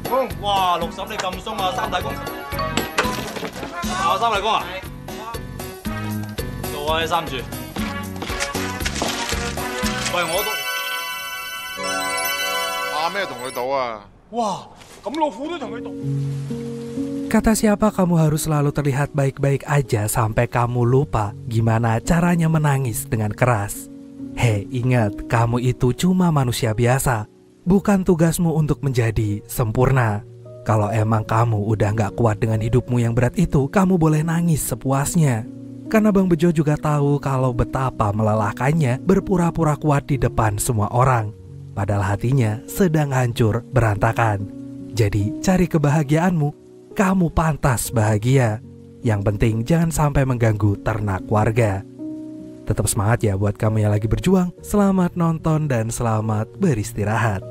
哇，六嬸你咁鬆啊，三大公。三大公啊？做啊，你三住。喂，我都。咩同佢賭啊？ Wah, kamu老虎都同佢賭。 Kata siapa kamu harus selalu terlihat baik-baik aja sampai kamu lupa gimana caranya menangis dengan keras. Hei, ingat, kamu itu cuma manusia biasa. Bukan tugasmu untuk menjadi sempurna. Kalau emang kamu udah gak kuat dengan hidupmu yang berat itu, kamu boleh nangis sepuasnya. Karena Bang Bejo juga tahu kalau betapa melelahkannya berpura-pura kuat di depan semua orang. Padahal hatinya sedang hancur berantakan. Jadi cari kebahagiaanmu, kamu pantas bahagia. Yang penting jangan sampai mengganggu ternak warga. Tetap semangat ya buat kamu yang lagi berjuang. Selamat nonton dan selamat beristirahat.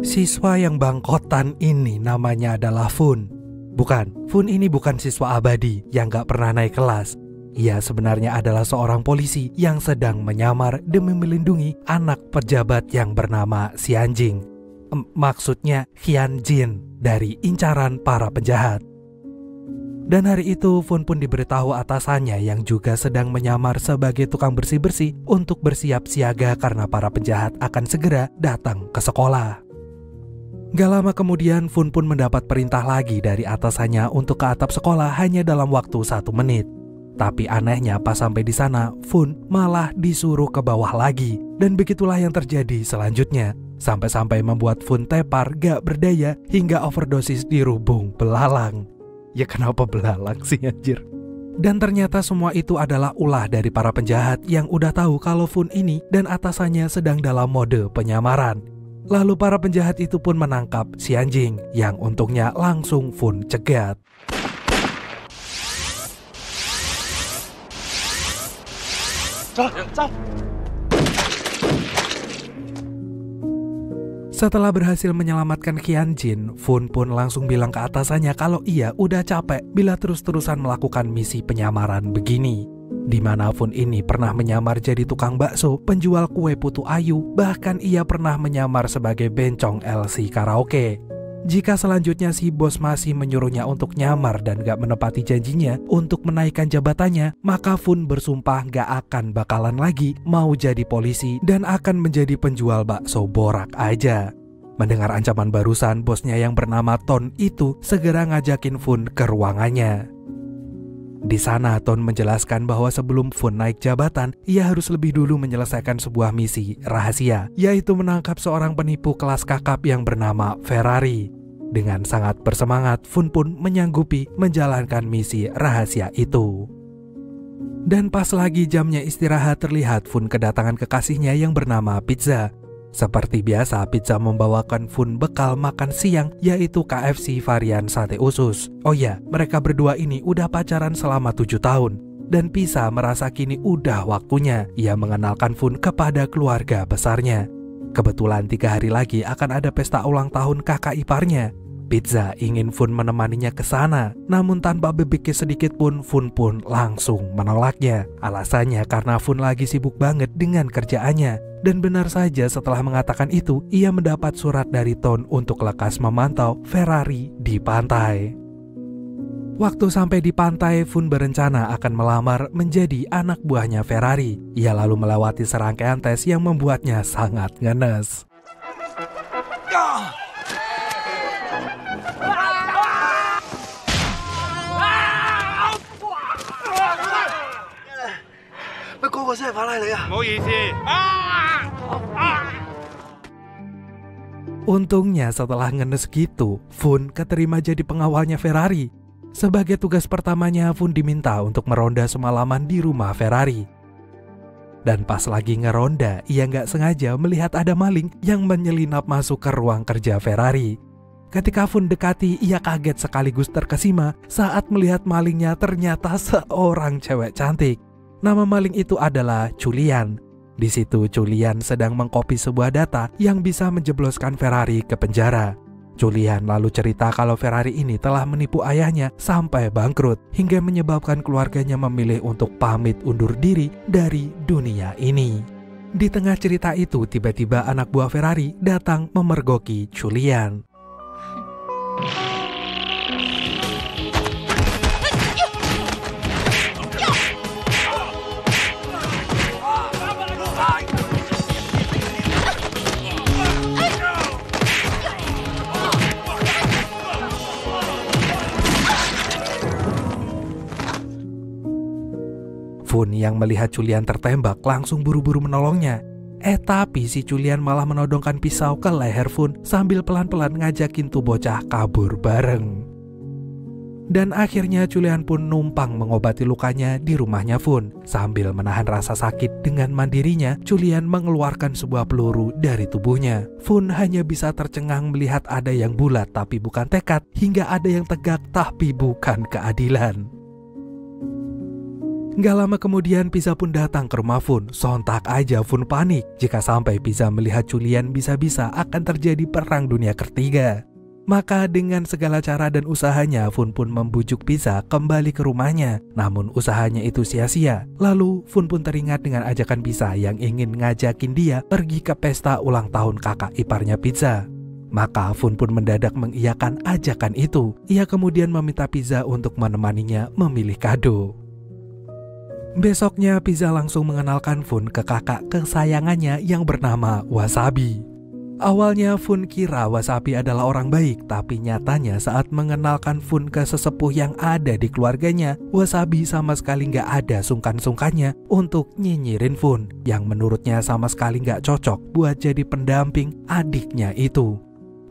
Siswa yang bangkotan ini namanya adalah Fun. Bukan, Fun ini bukan siswa abadi yang gak pernah naik kelas. Ia sebenarnya adalah seorang polisi yang sedang menyamar demi melindungi anak pejabat yang bernama Xianjing. Maksudnya Xianjin dari incaran para penjahat. Dan hari itu Fun pun diberitahu atasannya yang juga sedang menyamar sebagai tukang bersih-bersih untuk bersiap siaga karena para penjahat akan segera datang ke sekolah. Gak lama kemudian Fun pun mendapat perintah lagi dari atasannya untuk ke atap sekolah hanya dalam waktu 1 menit. Tapi anehnya pas sampai di sana, Fun malah disuruh ke bawah lagi. Dan begitulah yang terjadi selanjutnya. Sampai-sampai membuat Fun tepar gak berdaya hingga overdosis di rubung belalang. Ya kenapa belalang sih anjir? Dan ternyata semua itu adalah ulah dari para penjahat yang udah tahu kalau Fun ini dan atasannya sedang dalam mode penyamaran. Lalu para penjahat itu pun menangkap Xianjing yang untungnya langsung Fun cegat. Setelah berhasil menyelamatkan Xianjin, Fun pun langsung bilang ke atasannya kalau ia udah capek bila terus-terusan melakukan misi penyamaran begini. Di mana Fun ini pernah menyamar jadi tukang bakso, penjual kue putu ayu, bahkan ia pernah menyamar sebagai bencong LC karaoke. Jika selanjutnya si bos masih menyuruhnya untuk nyamar dan gak menepati janjinya untuk menaikkan jabatannya, maka Fun bersumpah gak akan bakalan lagi mau jadi polisi dan akan menjadi penjual bakso borak aja. Mendengar ancaman barusan, bosnya yang bernama Ton itu segera ngajakin Fun ke ruangannya. Di sana Ton menjelaskan bahwa sebelum Fun naik jabatan, ia harus lebih dulu menyelesaikan sebuah misi rahasia, yaitu menangkap seorang penipu kelas kakap yang bernama Ferrari. Dengan sangat bersemangat, Fun pun menyanggupi menjalankan misi rahasia itu. Dan pas lagi jamnya istirahat terlihat Fun kedatangan kekasihnya yang bernama Pizza. Seperti biasa, Pizza membawakan Fun bekal makan siang, yaitu KFC varian sate usus. Oh ya, mereka berdua ini udah pacaran selama 7 tahun. Dan Pizza merasa kini udah waktunya ia mengenalkan Fun kepada keluarga besarnya. Kebetulan 3 hari lagi akan ada pesta ulang tahun kakak iparnya. Pizza ingin Fun menemaninya ke sana, namun tanpa berpikir sedikit pun Fun pun langsung menolaknya. Alasannya karena Fun lagi sibuk banget dengan kerjaannya. Dan benar saja setelah mengatakan itu, ia mendapat surat dari Ton untuk lekas memantau Ferrari di pantai. Waktu sampai di pantai, Fun berencana akan melamar menjadi anak buahnya Ferrari. Ia lalu melewati serangkaian tes yang membuatnya sangat ngenes. Untungnya setelah ngenes gitu, Fun keterima jadi pengawalnya Ferrari. Sebagai tugas pertamanya, Fun diminta untuk meronda semalaman di rumah Ferrari. Dan pas lagi ngeronda, ia nggak sengaja melihat ada maling yang menyelinap masuk ke ruang kerja Ferrari. Ketika Fun dekati, ia kaget sekaligus terkesima saat melihat malingnya ternyata seorang cewek cantik. Nama maling itu adalah Julian. Di situ Julian sedang mengcopy sebuah data yang bisa menjebloskan Ferrari ke penjara. Julian lalu cerita kalau Ferrari ini telah menipu ayahnya sampai bangkrut hingga menyebabkan keluarganya memilih untuk pamit undur diri dari dunia ini. Di tengah cerita itu tiba-tiba anak buah Ferrari datang memergoki Julian. Fun yang melihat Julian tertembak langsung buru-buru menolongnya. Tapi si Julian malah menodongkan pisau ke leher Fun sambil pelan-pelan ngajakin tuh bocah kabur bareng. Dan akhirnya Julian pun numpang mengobati lukanya di rumahnya Fun. Sambil menahan rasa sakit dengan mandirinya, Julian mengeluarkan sebuah peluru dari tubuhnya. Fun hanya bisa tercengang melihat ada yang bulat tapi bukan tekad, hingga ada yang tegak tapi bukan keadilan. Gak lama kemudian Pizza pun datang ke rumah Fun. Sontak aja Fun panik jika sampai Pizza melihat Julian bisa-bisa akan terjadi perang dunia ketiga. Maka dengan segala cara dan usahanya Fun pun membujuk Pizza kembali ke rumahnya. Namun usahanya itu sia-sia. Lalu Fun pun teringat dengan ajakan Pizza yang ingin ngajakin dia pergi ke pesta ulang tahun kakak iparnya Pizza. Maka Fun pun mendadak mengiyakan ajakan itu. Ia kemudian meminta Pizza untuk menemaninya memilih kado. Besoknya Pizza langsung mengenalkan Fun ke kakak kesayangannya yang bernama Wasabi. Awalnya Fun kira Wasabi adalah orang baik, tapi nyatanya saat mengenalkan Fun ke sesepuh yang ada di keluarganya, Wasabi sama sekali gak ada sungkan-sungkannya untuk nyinyirin Fun, yang menurutnya sama sekali gak cocok buat jadi pendamping adiknya itu.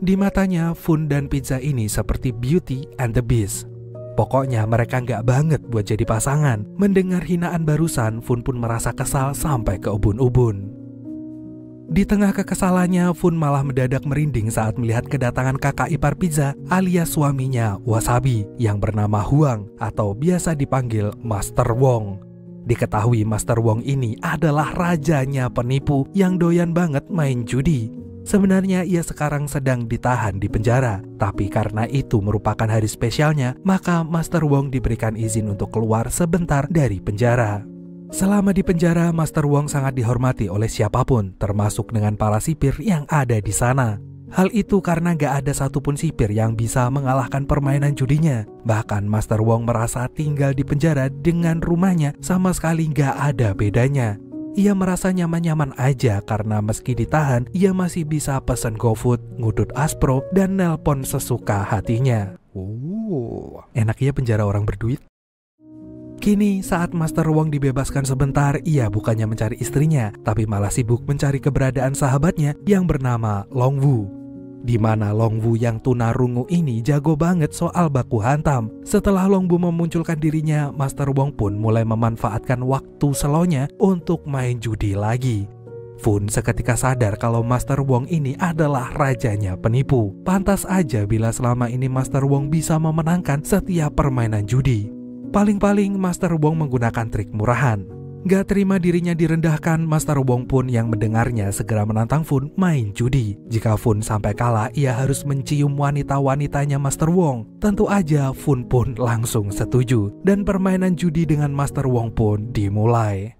Di matanya Fun dan Pizza ini seperti Beauty and the Beast. Pokoknya mereka nggak banget buat jadi pasangan. Mendengar hinaan barusan, Fun pun merasa kesal sampai ke ubun-ubun. Di tengah kekesalannya, Fun malah mendadak merinding saat melihat kedatangan kakak ipar Pizza alias suaminya Wasabi yang bernama Huang atau biasa dipanggil Master Wong. Diketahui Master Wong ini adalah rajanya penipu yang doyan banget main judi. Sebenarnya ia sekarang sedang ditahan di penjara, tapi karena itu merupakan hari spesialnya, maka Master Wong diberikan izin untuk keluar sebentar dari penjara. Selama di penjara, Master Wong sangat dihormati oleh siapapun, termasuk dengan para sipir yang ada di sana. Hal itu karena gak ada satupun sipir yang bisa mengalahkan permainan judinya. Bahkan Master Wong merasa tinggal di penjara dengan rumahnya sama sekali gak ada bedanya. Ia merasa nyaman-nyaman aja karena meski ditahan, ia masih bisa pesen GoFood, ngudut Aspro, dan nelpon sesuka hatinya. Enak ya penjara orang berduit. Kini saat Master Wong dibebaskan sebentar, ia bukannya mencari istrinya, tapi malah sibuk mencari keberadaan sahabatnya yang bernama Long Wu. Di mana Long Wu yang tunarungu ini jago banget soal baku hantam. Setelah Long Wu memunculkan dirinya, Master Wong pun mulai memanfaatkan waktu selonya untuk main judi lagi. Fun seketika sadar kalau Master Wong ini adalah rajanya penipu. Pantas aja bila selama ini Master Wong bisa memenangkan setiap permainan judi. Paling-paling Master Wong menggunakan trik murahan. Gak terima dirinya direndahkan, Master Wong pun yang mendengarnya segera menantang Fun main judi. Jika Fun sampai kalah, ia harus mencium wanita-wanitanya Master Wong. Tentu aja Fun pun langsung setuju, dan permainan judi dengan Master Wong pun dimulai.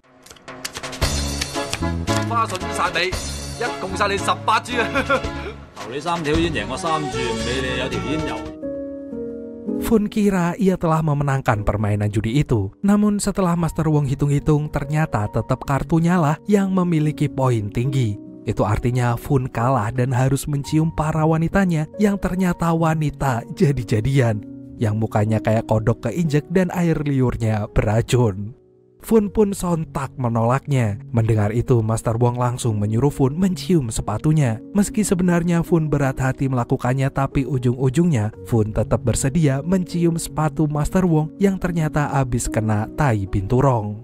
Fun kira ia telah memenangkan permainan judi itu. Namun setelah Master Wong hitung-hitung, ternyata tetap kartunya lah yang memiliki poin tinggi. Itu artinya Fun kalah dan harus mencium para wanitanya yang ternyata wanita jadi-jadian, yang mukanya kayak kodok keinjek dan air liurnya beracun. Fun pun sontak menolaknya. Mendengar itu, Master Wong langsung menyuruh Fun mencium sepatunya. Meski sebenarnya Fun berat hati melakukannya, tapi ujung-ujungnya Fun tetap bersedia mencium sepatu Master Wong yang ternyata habis kena tai binturong.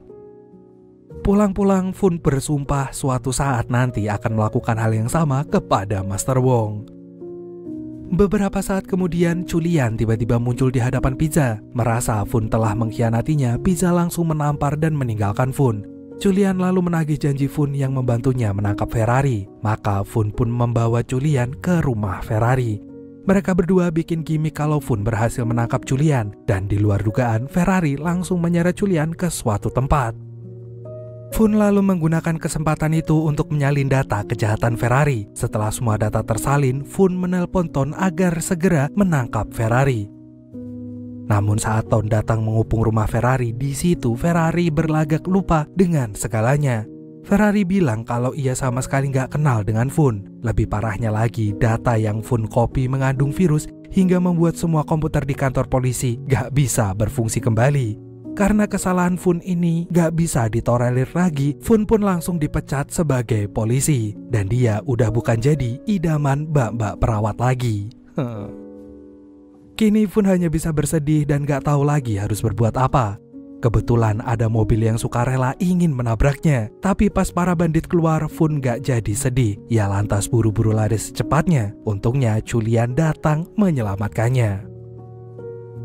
Pulang-pulang, Fun bersumpah suatu saat nanti akan melakukan hal yang sama kepada Master Wong. Beberapa saat kemudian, Julian tiba-tiba muncul di hadapan Pizza. Merasa Fun telah mengkhianatinya, Pizza langsung menampar dan meninggalkan Fun. Julian lalu menagih janji Fun yang membantunya menangkap Ferrari. Maka Fun pun membawa Julian ke rumah Ferrari. Mereka berdua bikin gimmick kalau Fun berhasil menangkap Julian. Dan di luar dugaan, Ferrari langsung menyeret Julian ke suatu tempat. Fun lalu menggunakan kesempatan itu untuk menyalin data kejahatan Ferrari. Setelah semua data tersalin, Fun menelpon Ton agar segera menangkap Ferrari. Namun saat Ton datang mengepung rumah Ferrari, di situ Ferrari berlagak lupa dengan segalanya. Ferrari bilang kalau ia sama sekali nggak kenal dengan Fun. Lebih parahnya lagi, data yang Fun copy mengandung virus hingga membuat semua komputer di kantor polisi nggak bisa berfungsi kembali. Karena kesalahan Fun ini gak bisa ditolerir lagi, Fun pun langsung dipecat sebagai polisi. Dan dia udah bukan jadi idaman mbak-mbak perawat lagi. Kini Fun hanya bisa bersedih dan gak tahu lagi harus berbuat apa. Kebetulan ada mobil yang sukarela ingin menabraknya. Tapi pas para bandit keluar, Fun gak jadi sedih. Ia lantas buru-buru lari secepatnya. Untungnya Julian datang menyelamatkannya.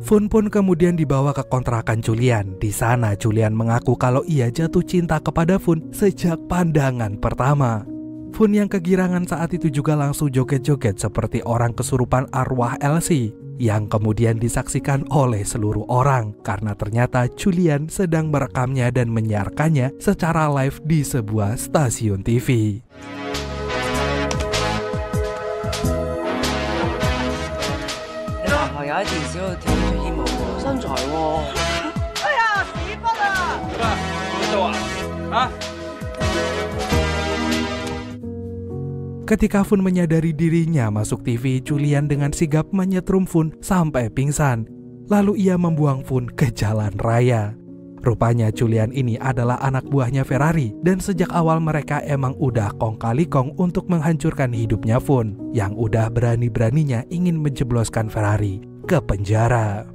Fun pun kemudian dibawa ke kontrakan Julian. Di sana Julian mengaku kalau ia jatuh cinta kepada Fun sejak pandangan pertama. Fun yang kegirangan saat itu juga langsung joget-joget seperti orang kesurupan arwah Elsie, yang kemudian disaksikan oleh seluruh orang karena ternyata Julian sedang merekamnya dan menyiarkannya secara live di sebuah stasiun TV. 有喺電視度跳咗豔舞喎，身材喎。哎呀，屎忽啊！邊度啊？ Ketika Fun menyadari dirinya masuk TV, Julian dengan sigap menyetrum Fun sampai pingsan. Lalu ia membuang Fun ke jalan raya. Rupanya Julian ini adalah anak buahnya Ferrari, dan sejak awal mereka emang udah kong kali kong untuk menghancurkan hidupnya Fun, yang udah berani-beraninya ingin menjebloskan Ferrari ke penjara.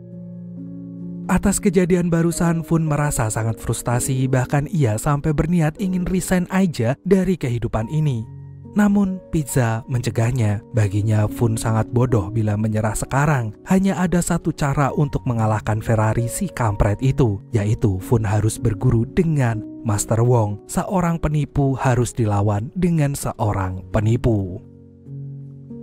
Atas kejadian barusan, Fun merasa sangat frustasi, bahkan ia sampai berniat ingin resign aja dari kehidupan ini. Namun Pizza mencegahnya. Baginya Fun sangat bodoh bila menyerah sekarang. Hanya ada satu cara untuk mengalahkan Ferrari si kampret itu, yaitu Fun harus berguru dengan Master Wong. Seorang penipu harus dilawan dengan seorang penipu.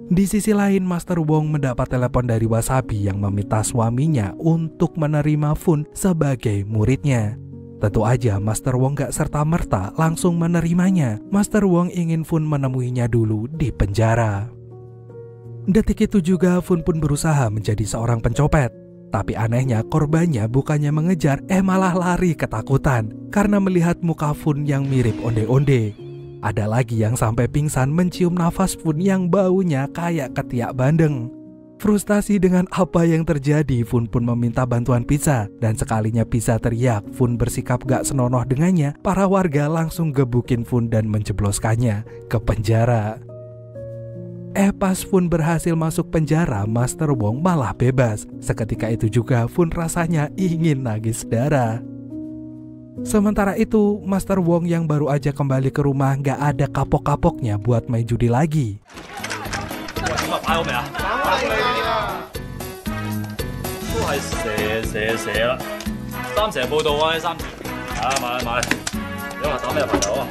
Di sisi lain, Master Wong mendapat telepon dari Wasabi yang meminta suaminya untuk menerima Fun sebagai muridnya. Tentu aja Master Wong gak serta-merta langsung menerimanya. Master Wong ingin Fun menemuinya dulu di penjara. Detik itu juga Fun pun berusaha menjadi seorang pencopet. Tapi anehnya korbannya bukannya mengejar, malah lari ketakutan karena melihat muka Fun yang mirip onde-onde. Ada lagi yang sampai pingsan mencium nafas Fun yang baunya kayak ketiak bandeng. Frustasi dengan apa yang terjadi, Fun pun meminta bantuan Pizza. Dan sekalinya Pizza teriak, Fun bersikap gak senonoh dengannya. Para warga langsung gebukin Fun dan menjebloskannya ke penjara. Pas Fun berhasil masuk penjara, Master Wong malah bebas. Seketika itu juga Fun rasanya ingin nangis darah. Sementara itu, Master Wong yang baru aja kembali ke rumah gak ada kapok-kapoknya buat main judi lagi. 買好未啊？都係蛇啦，三蛇報道啊！呢三蛇，買，你話打咩牌頭啊？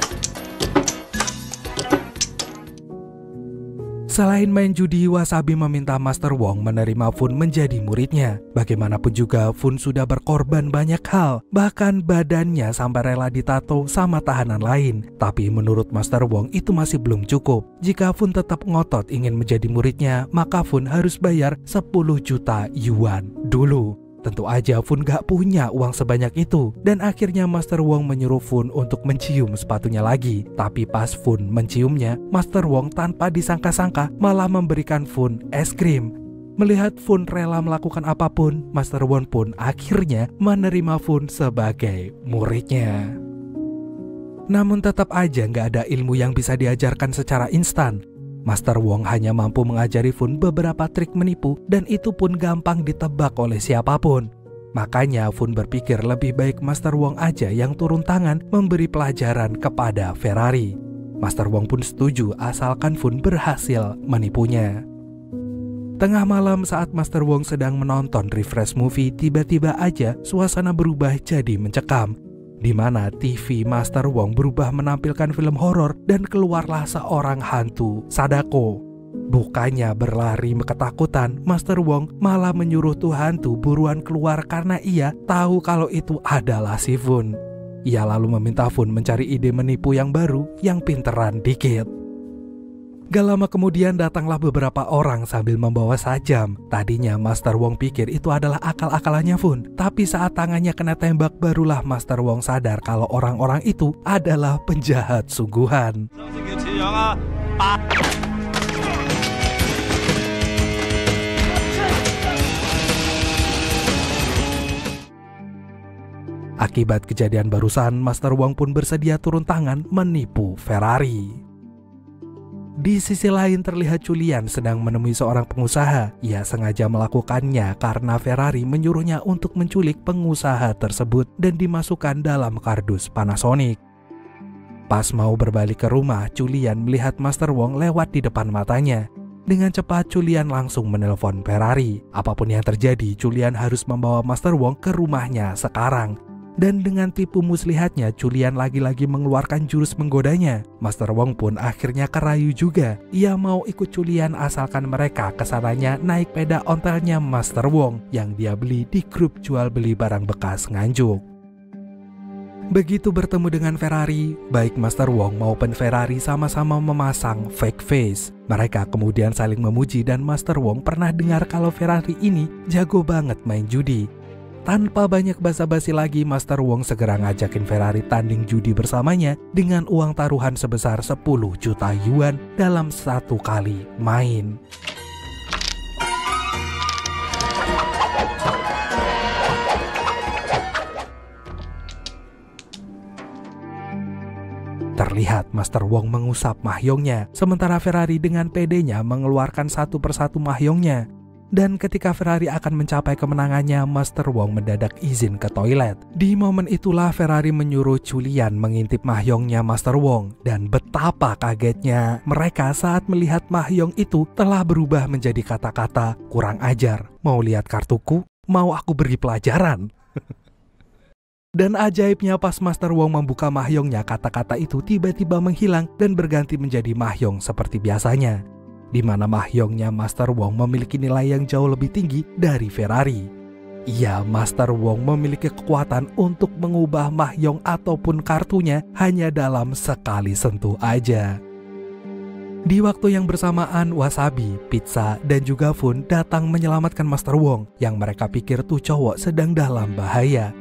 Selain main judi, Wasabi meminta Master Wong menerima Fun menjadi muridnya. Bagaimanapun juga Fun sudah berkorban banyak hal, bahkan badannya sampai rela ditato sama tahanan lain. Tapi menurut Master Wong itu masih belum cukup. Jika Fun tetap ngotot ingin menjadi muridnya, maka Fun harus bayar 10 juta yuan dulu. Tentu aja Fun gak punya uang sebanyak itu. Dan akhirnya Master Wong menyuruh Fun untuk mencium sepatunya lagi. Tapi pas Fun menciumnya, Master Wong tanpa disangka-sangka malah memberikan Fun es krim. Melihat Fun rela melakukan apapun, Master Wong pun akhirnya menerima Fun sebagai muridnya. Namun tetap aja gak ada ilmu yang bisa diajarkan secara instan. Master Wong hanya mampu mengajari Fun beberapa trik menipu, dan itu pun gampang ditebak oleh siapapun. Makanya Fun berpikir lebih baik Master Wong aja yang turun tangan memberi pelajaran kepada Ferrari. Master Wong pun setuju asalkan Fun berhasil menipunya. Tengah malam saat Master Wong sedang menonton refresh movie, tiba-tiba aja suasana berubah jadi mencekam, di mana TV Master Wong berubah menampilkan film horor dan keluarlah seorang hantu Sadako. Bukannya berlari ketakutan, Master Wong malah menyuruh tuh hantu buruan keluar karena ia tahu kalau itu adalah si Fun. Ia lalu meminta Fun mencari ide menipu yang baru yang pinteran dikit. Gak lama kemudian datanglah beberapa orang sambil membawa sajam. Tadinya Master Wong pikir itu adalah akal-akalannya Fun, tapi saat tangannya kena tembak barulah Master Wong sadar kalau orang-orang itu adalah penjahat sungguhan. Akibat kejadian barusan, Master Wong pun bersedia turun tangan menipu Ferrari. Di sisi lain terlihat Julian sedang menemui seorang pengusaha. Ia sengaja melakukannya karena Ferrari menyuruhnya untuk menculik pengusaha tersebut dan dimasukkan dalam kardus Panasonic. Pas mau berbalik ke rumah, Julian melihat Master Wong lewat di depan matanya. Dengan cepat Julian langsung menelpon Ferrari. Apapun yang terjadi, Julian harus membawa Master Wong ke rumahnya sekarang. Dan dengan tipu muslihatnya, Julian lagi-lagi mengeluarkan jurus menggodanya. Master Wong pun akhirnya kerayu juga. Ia mau ikut Julian asalkan mereka kesananya naik peda ontelnya Master Wong yang dia beli di grup jual beli barang bekas Nganjuk. Begitu bertemu dengan Ferrari, baik Master Wong maupun Ferrari sama-sama memasang fake face. Mereka kemudian saling memuji dan Master Wong pernah dengar kalau Ferrari ini jago banget main judi. Tanpa banyak basa-basi lagi, Master Wong segera ngajakin Ferrari tanding judi bersamanya dengan uang taruhan sebesar 10 juta yuan dalam satu kali main. Terlihat Master Wong mengusap mahyongnya, sementara Ferrari dengan pedenya mengeluarkan satu persatu mahyongnya. Dan ketika Ferrari akan mencapai kemenangannya, Master Wong mendadak izin ke toilet. Di momen itulah Ferrari menyuruh Julian mengintip mahyongnya Master Wong. Dan betapa kagetnya mereka saat melihat mahyong itu telah berubah menjadi kata-kata kurang ajar. Mau lihat kartuku? Mau aku beri pelajaran? Dan ajaibnya pas Master Wong membuka mahyongnya, kata-kata itu tiba-tiba menghilang dan berganti menjadi mahyong seperti biasanya. Di mana mahyongnya Master Wong memiliki nilai yang jauh lebih tinggi dari Ferrari. Iya, Master Wong memiliki kekuatan untuk mengubah mahyong ataupun kartunya hanya dalam sekali sentuh aja. Di waktu yang bersamaan, Wasabi, Pizza, dan juga Fun datang menyelamatkan Master Wong yang mereka pikir tuh cowok sedang dalam bahaya.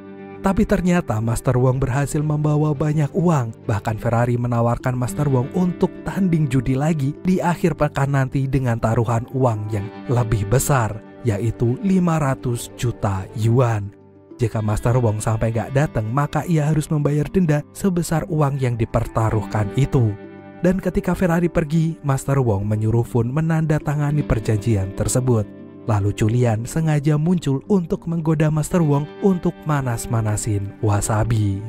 Tapi ternyata Master Wong berhasil membawa banyak uang. Bahkan Ferrari menawarkan Master Wong untuk tanding judi lagi di akhir pekan nanti dengan taruhan uang yang lebih besar, yaitu 500 juta yuan. Jika Master Wong sampai gak datang, maka ia harus membayar denda sebesar uang yang dipertaruhkan itu. Dan ketika Ferrari pergi, Master Wong menyuruh Fun menandatangani perjanjian tersebut. Lalu Julian sengaja muncul untuk menggoda Master Wong untuk manas-manasin Wasabi.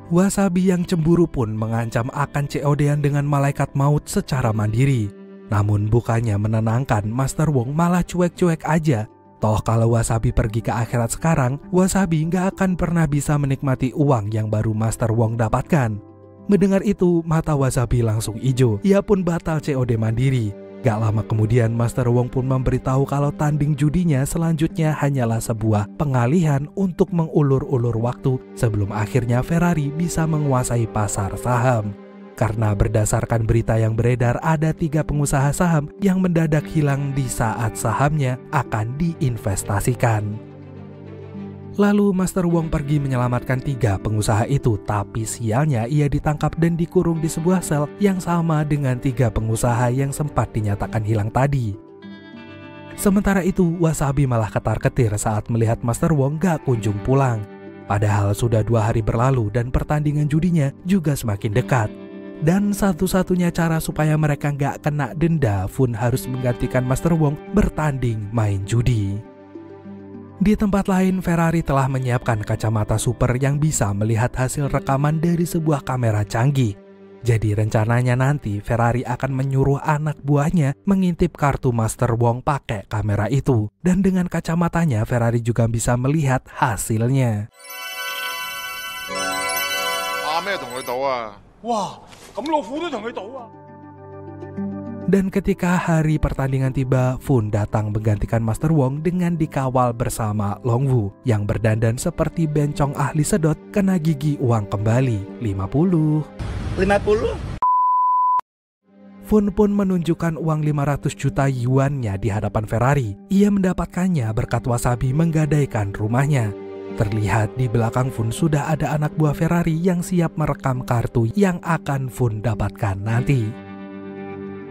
Wasabi yang cemburu pun mengancam akan COD-an dengan malaikat maut secara mandiri. Namun bukannya menenangkan, Master Wong malah cuek-cuek aja. Toh kalau Wasabi pergi ke akhirat sekarang, Wasabi nggak akan pernah bisa menikmati uang yang baru Master Wong dapatkan. Mendengar itu, mata Wasabi langsung hijau. Ia pun batal COD mandiri. Gak lama kemudian Master Wong pun memberitahu kalau tanding judinya selanjutnya hanyalah sebuah pengalihan untuk mengulur-ulur waktu sebelum akhirnya Ferrari bisa menguasai pasar saham. Karena berdasarkan berita yang beredar, ada 3 pengusaha saham yang mendadak hilang di saat sahamnya akan diinvestasikan. Lalu Master Wong pergi menyelamatkan 3 pengusaha itu, tapi sialnya ia ditangkap dan dikurung di sebuah sel yang sama dengan 3 pengusaha yang sempat dinyatakan hilang tadi. Sementara itu, Wasabi malah ketar-ketir saat melihat Master Wong gak kunjung pulang. Padahal sudah 2 hari berlalu dan pertandingan judinya juga semakin dekat. Dan satu-satunya cara supaya mereka gak kena denda, Fun harus menggantikan Master Wong bertanding main judi. Di tempat lain, Ferrari telah menyiapkan kacamata super yang bisa melihat hasil rekaman dari sebuah kamera canggih. Jadi rencananya nanti Ferrari akan menyuruh anak buahnya mengintip kartu Master Wong pakai kamera itu. Dan dengan kacamatanya Ferrari juga bisa melihat hasilnya. Dan ketika hari pertandingan tiba, Fun datang menggantikan Master Wong dengan dikawal bersama Long Wu yang berdandan seperti bencong ahli sedot kena gigi uang kembali 50. Fun pun menunjukkan uang 500 juta yuannya di hadapan Ferrari. Ia mendapatkannya berkat Wasabi menggadaikan rumahnya. Terlihat di belakang Fun sudah ada anak buah Ferrari yang siap merekam kartu yang akan Fun dapatkan nanti.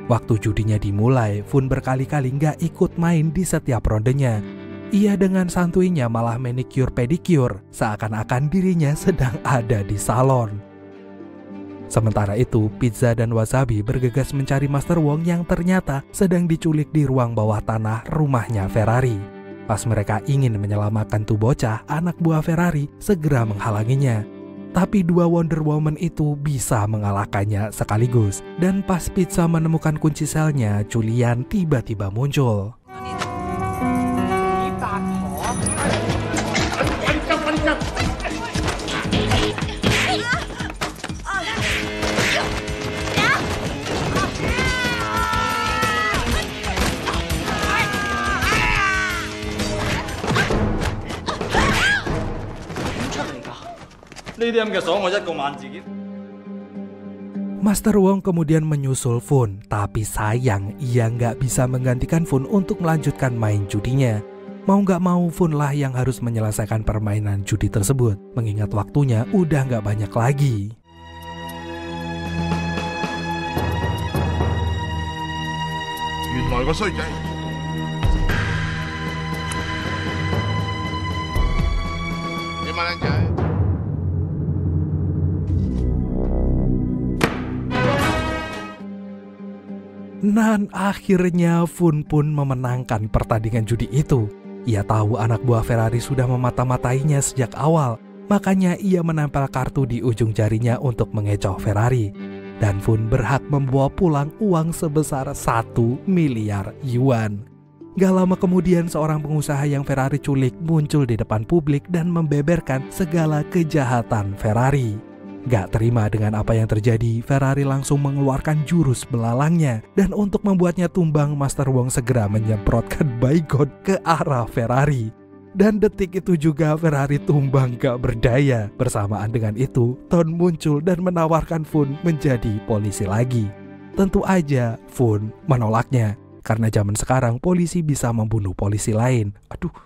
Waktu judinya dimulai, Fun berkali-kali nggak ikut main di setiap rondenya. Ia dengan santuinya malah manicure pedicure, seakan-akan dirinya sedang ada di salon. Sementara itu, Pizza dan Wasabi bergegas mencari Master Wong yang ternyata sedang diculik di ruang bawah tanah rumahnya Ferrari. Pas mereka ingin menyelamatkan tuh bocah, anak buah Ferrari segera menghalanginya. Tapi dua Wonder Woman itu bisa mengalahkannya sekaligus. Dan pas Pizza menemukan kunci selnya, Julian tiba-tiba muncul. Master Wong kemudian menyusul Fun, tapi sayang ia nggak bisa menggantikan Fun untuk melanjutkan main judinya. Mau nggak mau Fun lah yang harus menyelesaikan permainan judi tersebut, mengingat waktunya udah nggak banyak lagi. Dan akhirnya Fun pun memenangkan pertandingan judi itu. Ia tahu anak buah Ferrari sudah memata-matainya sejak awal, makanya ia menempel kartu di ujung jarinya untuk mengecoh Ferrari. Dan Fun berhak membawa pulang uang sebesar 1 miliar yuan. Gak lama kemudian seorang pengusaha yang Ferrari culik muncul di depan publik dan membeberkan segala kejahatan Ferrari. Gak terima dengan apa yang terjadi, Ferrari langsung mengeluarkan jurus belalangnya. Dan untuk membuatnya tumbang, Master Wong segera menyemprotkan Baygon ke arah Ferrari. Dan detik itu juga Ferrari tumbang gak berdaya. Bersamaan dengan itu, Ton muncul dan menawarkan Fun menjadi polisi lagi. Tentu aja Fun menolaknya, karena zaman sekarang polisi bisa membunuh polisi lain. Aduh.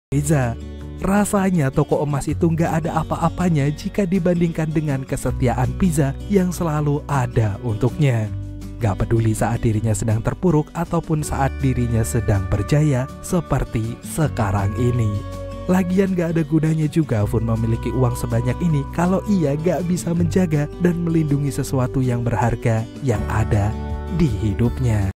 Pizza. Rasanya toko emas itu nggak ada apa-apanya jika dibandingkan dengan kesetiaan Pizza yang selalu ada untuknya. Gak peduli saat dirinya sedang terpuruk ataupun saat dirinya sedang berjaya seperti sekarang ini. Lagian gak ada gunanya juga Fun memiliki uang sebanyak ini kalau ia gak bisa menjaga dan melindungi sesuatu yang berharga yang ada di hidupnya.